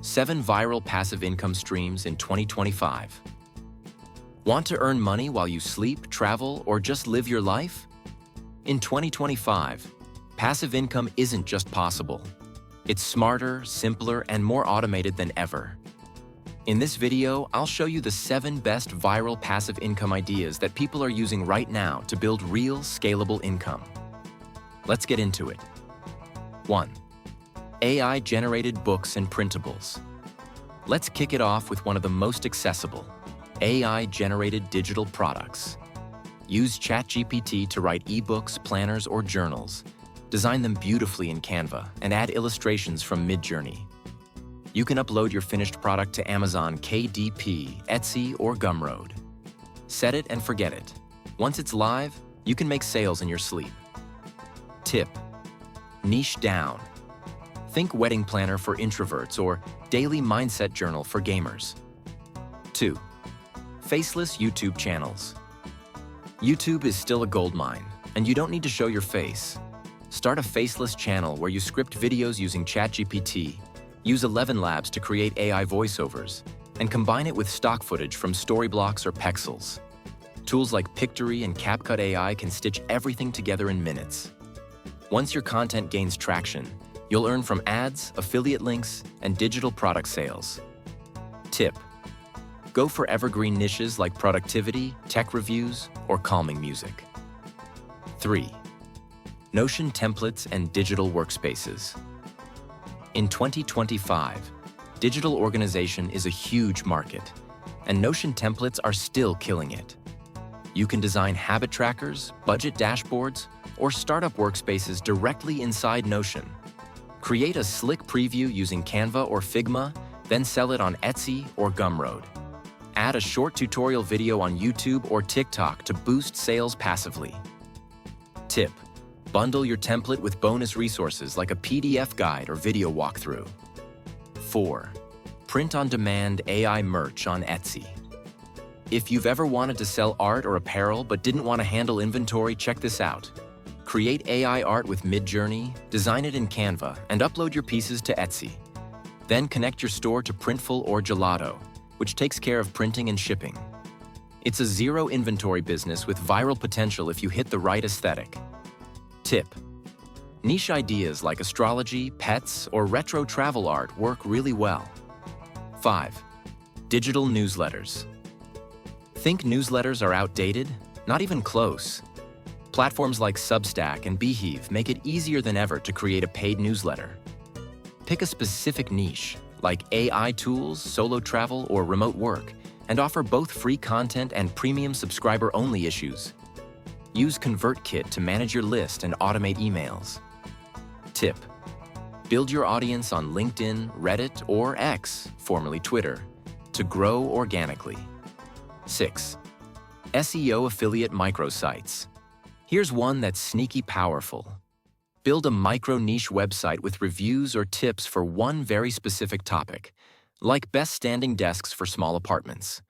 7 viral passive income streams in 2025. Want to earn money while you sleep, travel, or just live your life? In 2025, passive income isn't just possible. It's smarter, simpler, and more automated than ever. In this video, I'll show you the 7 best viral passive income ideas that people are using right now to build real, scalable income. Let's get into it. 1. AI-generated books and printables. Let's kick it off with one of the most accessible, AI-generated digital products. Use ChatGPT to write ebooks, planners, or journals. Design them beautifully in Canva and add illustrations from Midjourney. You can upload your finished product to Amazon KDP, Etsy, or Gumroad. Set it and forget it. Once it's live, you can make sales in your sleep. Tip: niche down. Think wedding planner for introverts or daily mindset journal for gamers. 2. Faceless YouTube channels. YouTube is still a goldmine, and you don't need to show your face. Start a faceless channel where you script videos using ChatGPT, use 11 Labs to create AI voiceovers, and combine it with stock footage from Storyblocks or Pexels. Tools like Pictory and CapCut AI can stitch everything together in minutes. Once your content gains traction, you'll earn from ads, affiliate links, and digital product sales. Tip: go for evergreen niches like productivity, tech reviews, or calming music. 3. Notion templates and digital workspaces. In 2025, digital organization is a huge market, and Notion templates are still killing it. You can design habit trackers, budget dashboards, or startup workspaces directly inside Notion. Create a slick preview using Canva or Figma, then sell it on Etsy or Gumroad. Add a short tutorial video on YouTube or TikTok to boost sales passively. Tip: bundle your template with bonus resources like a PDF guide or video walkthrough. 4. Print-on-demand AI merch on Etsy. If you've ever wanted to sell art or apparel but didn't want to handle inventory, check this out. Create AI art with Midjourney, design it in Canva, and upload your pieces to Etsy. Then connect your store to Printful or Gelato, which takes care of printing and shipping. It's a zero inventory business with viral potential if you hit the right aesthetic. Tip: niche ideas like astrology, pets, or retro travel art work really well. 5. Digital newsletters. Think newsletters are outdated? Not even close. Platforms like Substack and Beehive make it easier than ever to create a paid newsletter. Pick a specific niche, like AI tools, solo travel, or remote work, and offer both free content and premium subscriber-only issues. Use ConvertKit to manage your list and automate emails. Tip: build your audience on LinkedIn, Reddit, or X, formerly Twitter, to grow organically. 6. SEO affiliate microsites. Here's one that's sneaky powerful. Build a micro-niche website with reviews or tips for one very specific topic, like best standing desks for small apartments.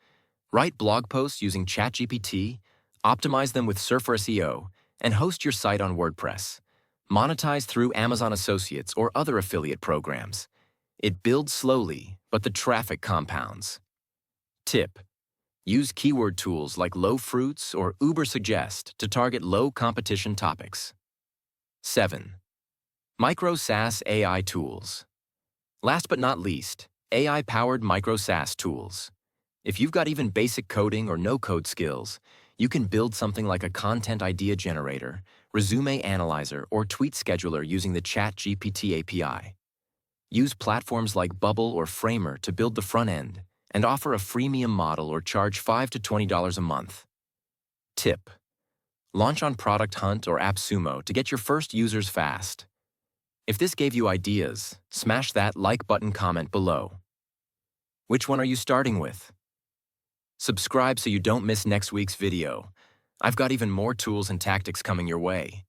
Write blog posts using ChatGPT, optimize them with Surfer SEO, and host your site on WordPress. Monetize through Amazon Associates or other affiliate programs. It builds slowly, but the traffic compounds. Tip: use keyword tools like Low Fruits or Uber Suggest to target low-competition topics. 7. Micro SaaS AI tools. Last but not least, AI-powered micro SaaS tools. If you've got even basic coding or no-code skills, you can build something like a content idea generator, resume analyzer, or tweet scheduler using the ChatGPT API. Use platforms like Bubble or Framer to build the front end, and offer a freemium model or charge $5 to $20 a month. Tip: launch on Product Hunt or AppSumo to get your first users fast. If this gave you ideas, smash that like button comment below. Which one are you starting with? Subscribe so you don't miss next week's video. I've got even more tools and tactics coming your way.